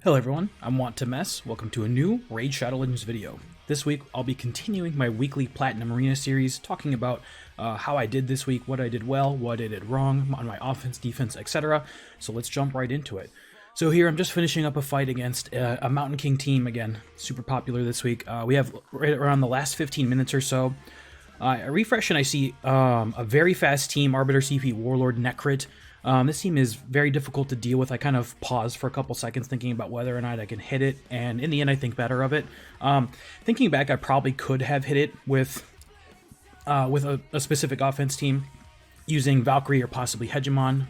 Hello everyone, I'm Want to Mess. Welcome to a new Raid Shadow Legends video. This week I'll be continuing my weekly Platinum Arena series, talking about how I did this week, what I did well, what I did wrong on my offense, defense, etc. So let's jump right into it. So here I'm just finishing up a fight against a Mountain King team, again, super popular this week. We have right around the last 15 minutes or so. I refresh and I see a very fast team, Arbiter, CP, Warlord, Necrit. This team is very difficult to deal with. I kind of pause for a couple seconds thinking about whether or not I can hit it, and in the end I think better of it. Thinking back, I probably could have hit it with a specific offense team using Valkyrie or possibly Hegemon,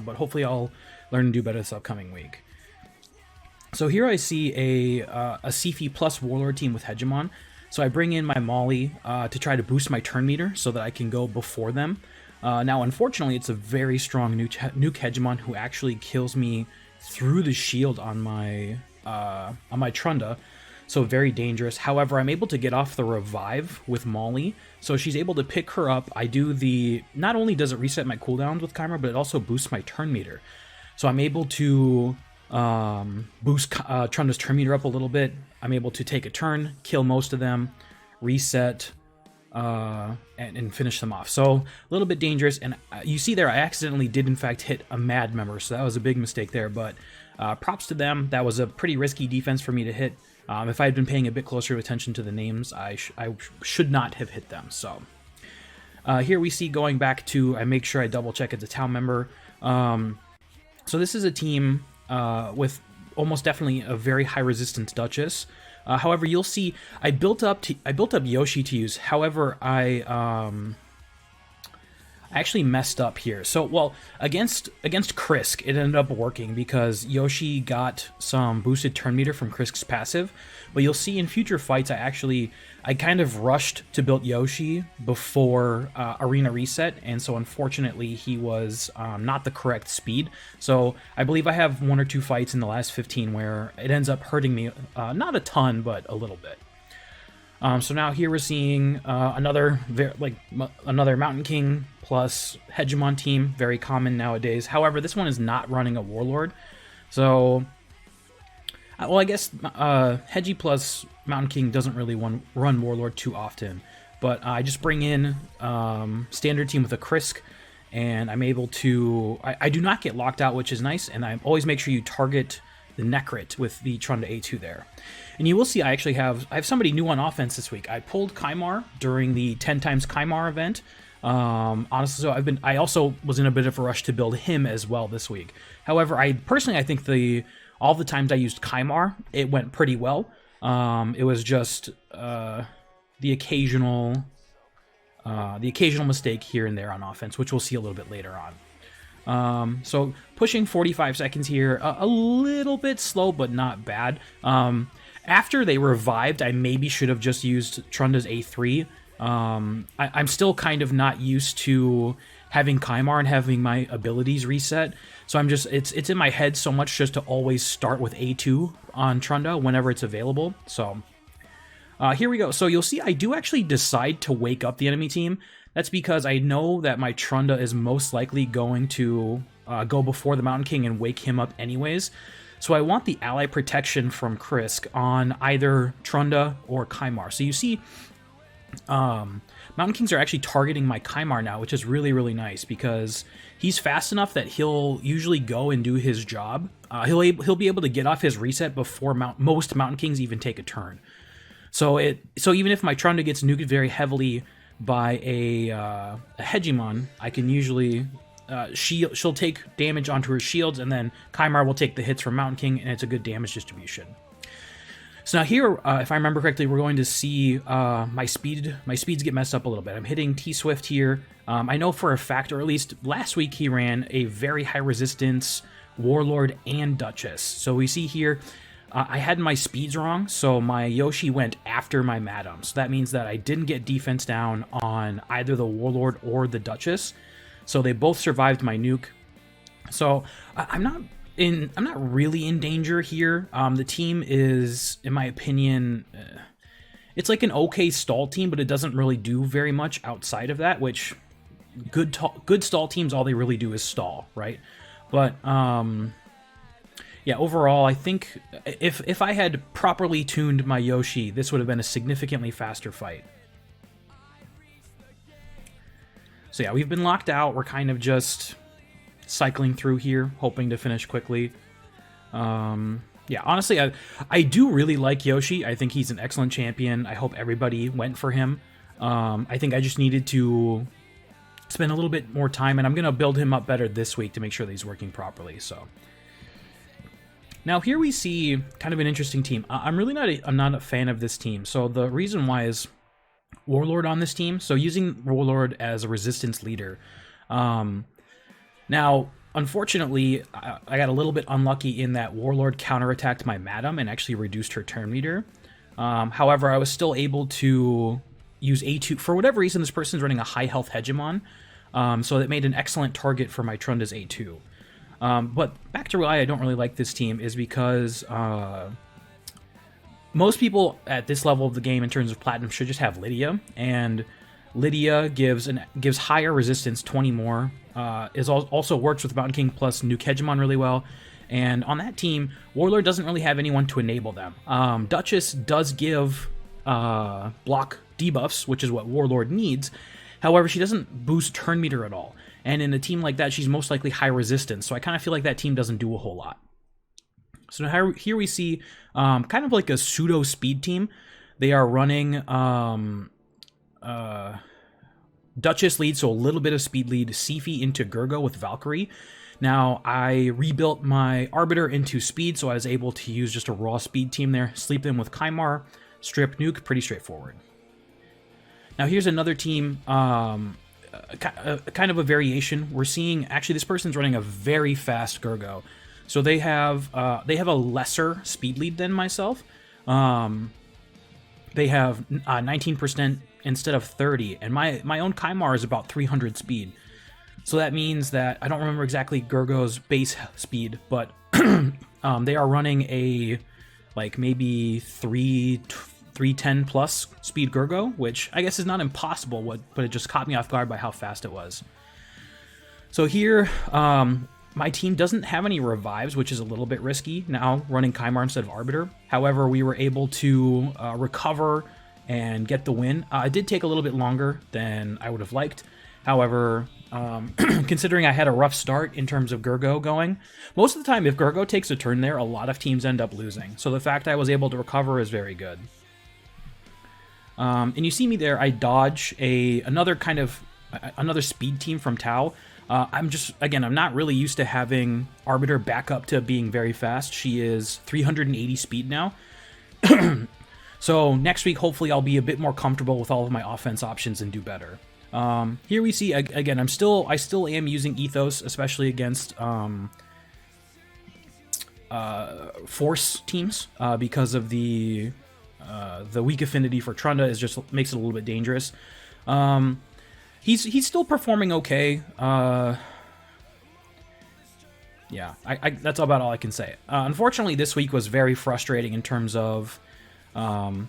but hopefully I'll learn to do better this upcoming week. So here I see a Sifi plus Warlord team with Hegemon. So I bring in my Molly to try to boost my turn meter so that I can go before them. Now, unfortunately, it's a very strong nuke Hegemon who actually kills me through the shield on my Trunda, so very dangerous. However, I'm able to get off the revive with Molly, so she's able to pick her up. I do not only does it reset my cooldowns with Chimera, but it also boosts my turn meter. So I'm able to boost Trunda's turn meter up a little bit. I'm able to take a turn, kill most of them, reset, and finish them off. So a little bit dangerous, and you see there I accidentally did in fact hit a Mad member, so that was a big mistake there, but props to them. That was a pretty risky defense for me to hit. If I had been paying a bit closer attention to the names, I should not have hit them. So here we see, going back to, I make sure I double check it's a town member. So this is a team with almost definitely a very high resistance Duchess. However, you'll see I built up Yoshi to use. However, I actually messed up here. So, well, against Krisk, it ended up working because Yoshi got some boosted turn meter from Krisk's passive. But you'll see in future fights, I kind of rushed to build Yoshi before Arena Reset, and so unfortunately he was not the correct speed. So I believe I have one or two fights in the last 15 where it ends up hurting me, not a ton, but a little bit. So now here we're seeing another Mountain King plus Hegemon team, very common nowadays. However, this one is not running a Warlord. So, well, I guess Hegi plus Mountain King doesn't really run Warlord too often. But I just bring in standard team with a Krisk, and I'm able to... I do not get locked out, which is nice, and I always make sure you target the Necrit with the Trunda A2 there. And you will see I have somebody new on offense this week. I pulled Kymar during the 10 times Kymar event. Honestly, so I also was in a bit of a rush to build him as well this week. However, I think all the times I used Kymar, it went pretty well. It was just the occasional mistake here and there on offense, which we'll see a little bit later on. So pushing 45 seconds here, a little bit slow, but not bad. After they revived, I maybe should have just used Trunda's A3. I'm still kind of not used to having Kymar and having my abilities reset. So it's in my head so much just to always start with A2 on Trunda whenever it's available. So here we go. So you'll see I do actually decide to wake up the enemy team. That's because I know that my Trunda is most likely going to go before the Mountain King and wake him up anyways. So I want the ally protection from Krisk on either Trunda or Kymar. So you see Mountain Kings are actually targeting my Kymar now, which is really, really nice because he's fast enough that he'll usually go and do his job. He'll be able to get off his reset before most Mountain Kings even take a turn. So even if my Trunda gets nuked very heavily by a Hegemon, I can usually she'll take damage onto her shields, and then Kymar will take the hits from Mountain King, and it's a good damage distribution. So now here, if I remember correctly, we're going to see my speeds get messed up a little bit. I'm hitting T-Swift here. I know for a fact, or at least last week, he ran a very high resistance Warlord and Duchess. So we see here, I had my speeds wrong, so my Yoshi went after my Madam. So that means that I didn't get defense down on either the Warlord or the Duchess. So they both survived my nuke. So I'm not really in danger here. The team is, in my opinion, it's like an okay stall team, but it doesn't really do very much outside of that, which good stall teams, all they really do is stall, right? But Yeah, overall, I think if I had properly tuned my Yoshi, this would have been a significantly faster fight. So yeah, we've been locked out. We're kind of just cycling through here, hoping to finish quickly. Yeah, honestly, I do really like Yoshi. I think he's an excellent champion. I hope everybody went for him. I think I just needed to spend a little bit more time, and I'm going to build him up better this week to make sure that he's working properly. So now here we see kind of an interesting team. I'm not a fan of this team. So the reason why is Warlord on this team. So using Warlord as a resistance leader. Now, unfortunately, I got a little bit unlucky in that Warlord counterattacked my Madam and actually reduced her turn meter. However, I was still able to use A2. For whatever reason, this person's running a high health Hegemon, so that made an excellent target for my Trunda's A2. But back to why I don't really like this team is because most people at this level of the game in terms of Platinum should just have Lydia, and Lydia gives higher resistance, 20 more. Also works with Mountain King plus Nuke Hegemon really well. And on that team, Warlord doesn't really have anyone to enable them. Duchess does give block debuffs, which is what Warlord needs. However, she doesn't boost turn meter at all. And in a team like that, she's most likely high resistance. So I kind of feel like that team doesn't do a whole lot. So here we see kind of like a pseudo speed team. They are running Duchess lead, so a little bit of speed lead, Siphi into Gurgo with Valkyrie. Now, I rebuilt my Arbiter into speed, so I was able to use just a raw speed team there. Sleep in with Kymar, strip Nuke, pretty straightforward. Now, here's another team, kind of a variation. We're seeing, actually, this person's running a very fast Gurgo. So they have a lesser speed lead than myself. They have 19% instead of 30, and my own Kymar is about 300 speed. So that means that, I don't remember exactly Gurgo's base speed, but they are running a, like, maybe 310 plus speed Gurgo, which I guess is not impossible, but it just caught me off guard by how fast it was. So here, my team doesn't have any revives, which is a little bit risky now, running Kymar instead of Arbiter. However, we were able to recover and get the win. It did take a little bit longer than I would have liked. However, considering I had a rough start in terms of Gurgo going, most of the time if Gurgo takes a turn there, a lot of teams end up losing. So the fact I was able to recover is very good. And you see me there, I dodge another speed team from Tau. I'm not really used to having Arbiter back up to being very fast. She is 380 speed now. So next week, hopefully I'll be a bit more comfortable with all of my offense options and do better. Here we see, again, I still am using Ethos, especially against Force teams, because of the weak affinity for Trunda makes it a little bit dangerous. He's still performing okay. Yeah, that's about all I can say. Unfortunately, this week was very frustrating in terms of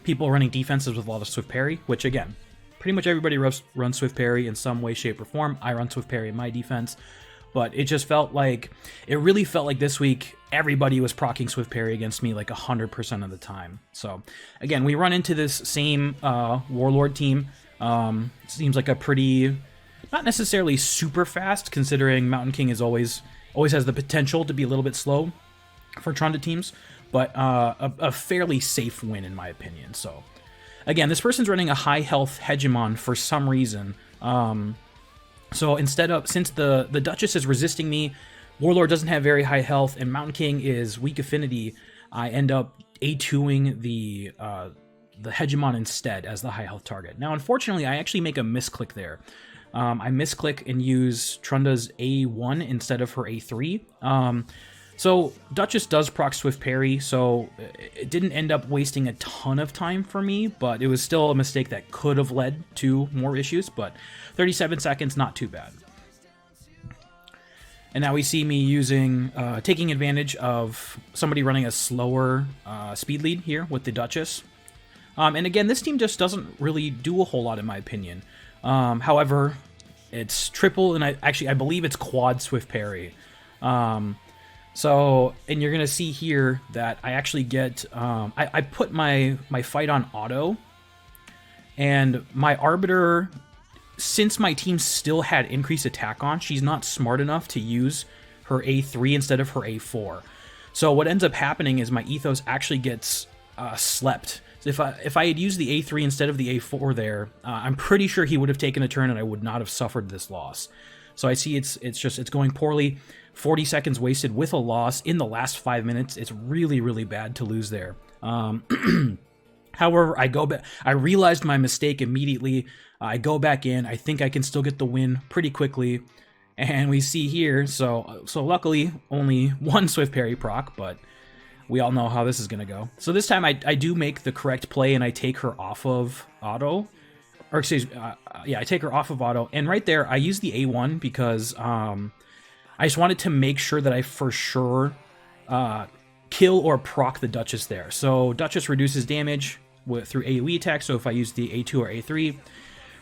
people running defenses with a lot of Swift Parry, which, again, pretty much everybody runs Swift Parry in some way, shape, or form. I run Swift Parry in my defense, but it really felt like this week everybody was proccing Swift Parry against me like 100% of the time. So, again, we run into this same Warlord team. Seems like a pretty, not necessarily super fast, considering Mountain King is always has the potential to be a little bit slow for Trunda teams, but a fairly safe win in my opinion. So again, this person's running a high health Hegemon for some reason. So since the Duchess is resisting me, Warlord doesn't have very high health, and Mountain King is weak affinity, I end up A2ing the Hegemon instead as the high health target. Now, unfortunately, I actually make a misclick there. I misclick and use Trunda's A1 instead of her A3. So Duchess does proc Swift Parry, so it didn't end up wasting a ton of time for me, but it was still a mistake that could have led to more issues, but 37 seconds, not too bad. And now we see me taking advantage of somebody running a slower speed lead here with the Duchess. And again, this team just doesn't really do a whole lot in my opinion. However, it's triple, and I believe it's quad Swift Parry. So, and you're gonna see here that I actually get, I put my fight on auto, and my Arbiter, since my team still had increased attack on, she's not smart enough to use her A3 instead of her A4. So what ends up happening is my Ethos actually gets slept. So if I had used the A3 instead of the A4 there, I'm pretty sure he would have taken a turn and I would not have suffered this loss. So I see it's going poorly. 40 seconds wasted with a loss in the last 5 minutes. It's really, really bad to lose there. However, I go back. I realized my mistake immediately. I go back in. I think I can still get the win pretty quickly. And we see here, so luckily only one Swift Parry proc, but we all know how this is going to go. So this time I do make the correct play and I take her off of auto. Or excuse me, yeah, I take her off of auto. And right there, I use the A1 because I just wanted to make sure that I for sure kill or proc the Duchess there. So Duchess reduces damage through AoE attack, so if I use the A2 or A3,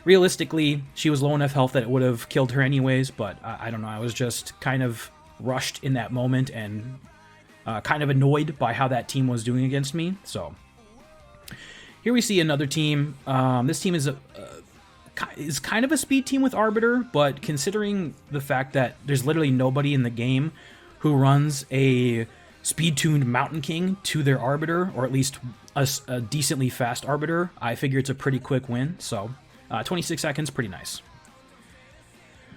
realistically, she was low enough health that it would have killed her anyways, but I don't know, I was just kind of rushed in that moment and kind of annoyed by how that team was doing against me. So here we see another team. This team is kind of a speed team with Arbiter, but considering the fact that there's literally nobody in the game who runs a speed-tuned Mountain King to their Arbiter, or at least a decently fast Arbiter, I figure it's a pretty quick win. So 26 seconds, pretty nice.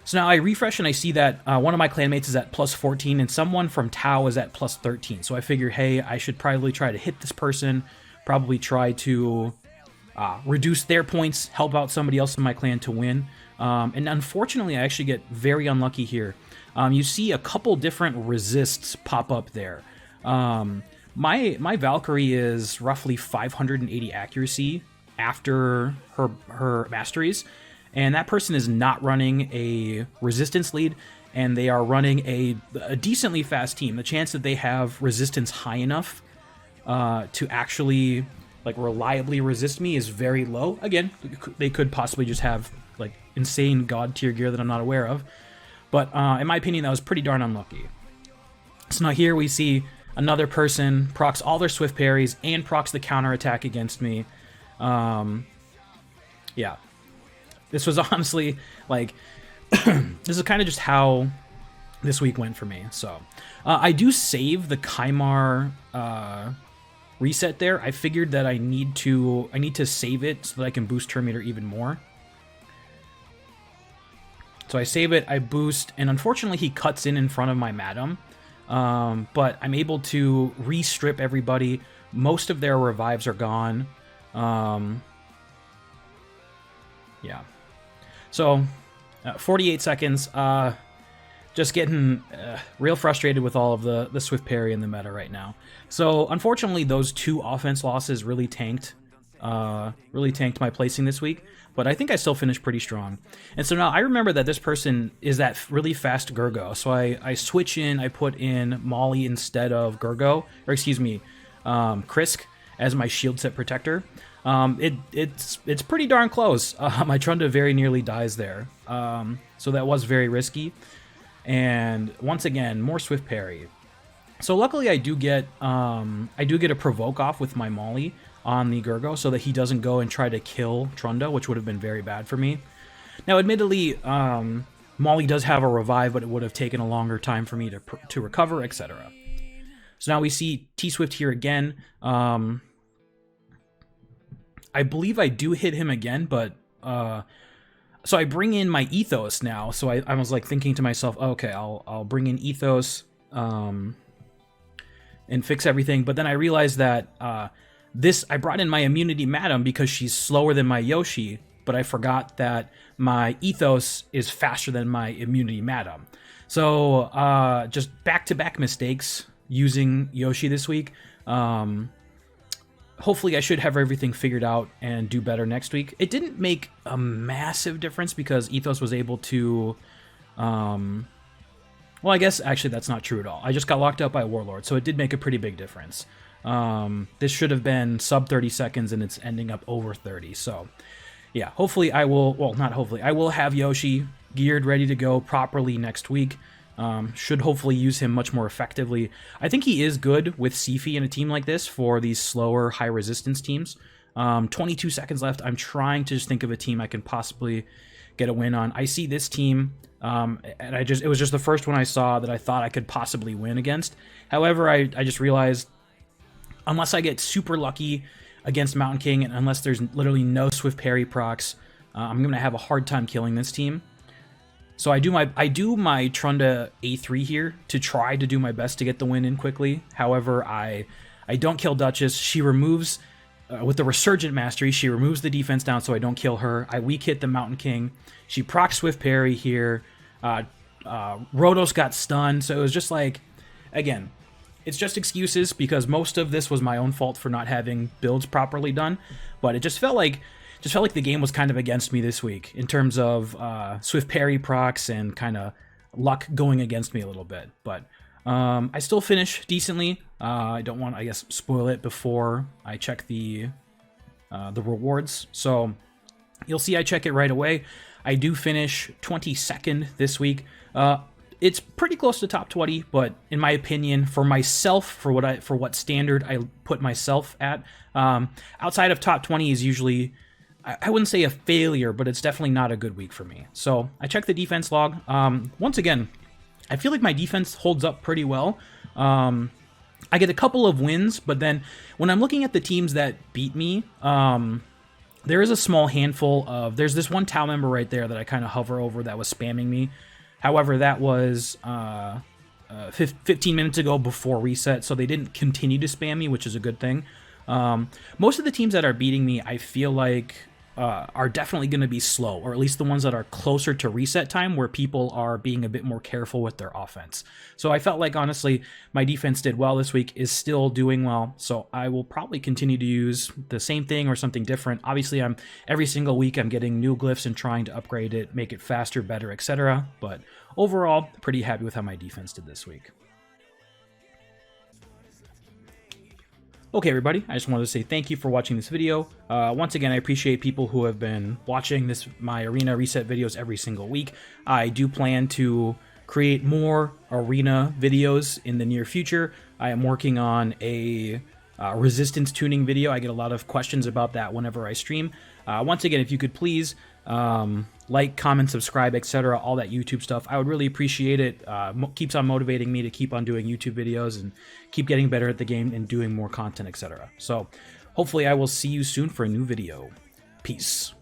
So now I refresh and I see that one of my clanmates is at plus 14 and someone from Tau is at plus 13. So I figure, hey, I should probably try to hit this person, probably try to reduce their points, help out somebody else in my clan to win. And unfortunately, I actually get very unlucky here. You see a couple different resists pop up there. My Valkyrie is roughly 580 accuracy after her masteries, and that person is not running a resistance lead, and they are running a decently fast team. The chance that they have resistance high enough to actually like reliably resist me is very low. Again, they could possibly just have like insane god tier gear that I'm not aware of, but in my opinion, that was pretty darn unlucky. So now here we see another person procs all their swift parries and procs the counter attack against me. Yeah, this was honestly like this is kind of just how this week went for me. So I do save the Kymar reset there. I figured that I need to save it so that I can boost turn meter even more. So I save it, I boost, and unfortunately he cuts in front of my Madam. But I'm able to re-strip everybody. Most of their revives are gone. Yeah. So, 48 seconds. Just getting real frustrated with all of the Swift Parry in the meta right now. So, unfortunately, those two offense losses really tanked my placing this week. But I think I still finished pretty strong. And so now I remember that this person is that really fast Gurgo. So I switch in, I put in Molly instead of Gurgo, or excuse me, Krisk as my shield set protector. It's pretty darn close. My Trunda very nearly dies there. So that was very risky. And once again, more Swift Parry. So luckily I do get a provoke off with my Molly on the Gurgo so that he doesn't go and try to kill Trunda, which would have been very bad for me. Now, admittedly, Molly does have a revive, but it would have taken a longer time for me to recover, etc. So now we see T-Swift here again. I believe I do hit him again, but so I bring in my Ethos now. So I was like thinking to myself, okay, I'll bring in Ethos and fix everything. But then I realized that I brought in my Immunity Madam because she's slower than my Yoshi, but I forgot that my Ethos is faster than my Immunity Madam. So just back-to-back mistakes using Yoshi this week. Hopefully I should have everything figured out and do better next week. It didn't make a massive difference because Ethos was able to... well, I guess actually that's not true at all. I just got locked out by Warlord, so it did make a pretty big difference. This should have been sub 30 seconds and it's ending up over 30. So yeah, hopefully I will, well, not hopefully, I will have Yoshi geared, ready to go properly next week. Should hopefully use him much more effectively. I think he is good with Siphi in a team like this for these slower, high resistance teams. 22 seconds left. I'm trying to just think of a team I can possibly get a win on. I see this team, and it was just the first one I saw that I thought I could possibly win against. However, I just realized unless I get super lucky against Mountain King, and unless there's literally no Swift Parry procs, I'm going to have a hard time killing this team. So I do my Trunda A3 here to try to do my best to get the win in quickly. However, I don't kill Duchess. She removes, with the Resurgent Mastery, she removes the defense down so I don't kill her. I weak hit the Mountain King. She procs Swift Parry here. Rotos got stunned, so it was just like, again, it's just excuses because most of this was my own fault for not having builds properly done. But it just felt like the game was kind of against me this week in terms of Swift Parry procs and kind of luck going against me a little bit. But I still finish decently. I don't want, I guess, spoil it before I check the rewards. So you'll see I check it right away. I do finish 22nd this week. It's pretty close to top 20, but in my opinion, for myself, for what standard I put myself at, outside of top 20 is usually, I wouldn't say a failure, but it's definitely not a good week for me. So I checked the defense log. Once again, I feel like my defense holds up pretty well. I get a couple of wins, but then when I'm looking at the teams that beat me, there is a small handful of, there's this one Tau member right there that I kind of hover over that was spamming me. However, that was 15 minutes ago before reset, so they didn't continue to spam me, which is a good thing. Most of the teams that are beating me, I feel like, are definitely going to be slow, or at least the ones that are closer to reset time where people are being a bit more careful with their offense. So I felt like, honestly, my defense did well this week, is still doing well, so I will probably continue to use the same thing or something different. Obviously, every single week I'm getting new glyphs and trying to upgrade it, make it faster, better, etc. But overall, pretty happy with how my defense did this week. Okay, everybody, I just wanted to say thank you for watching this video. Once again, I appreciate people who have been watching my Arena Reset videos every single week. I do plan to create more Arena videos in the near future. I am working on a resistance tuning video. I get a lot of questions about that whenever I stream. Once again, if you could please like, comment, subscribe, etc., all that YouTube stuff, I would really appreciate it. Keeps on motivating me to keep on doing YouTube videos and keep getting better at the game and doing more content, etc. So hopefully I will see you soon for a new video. Peace.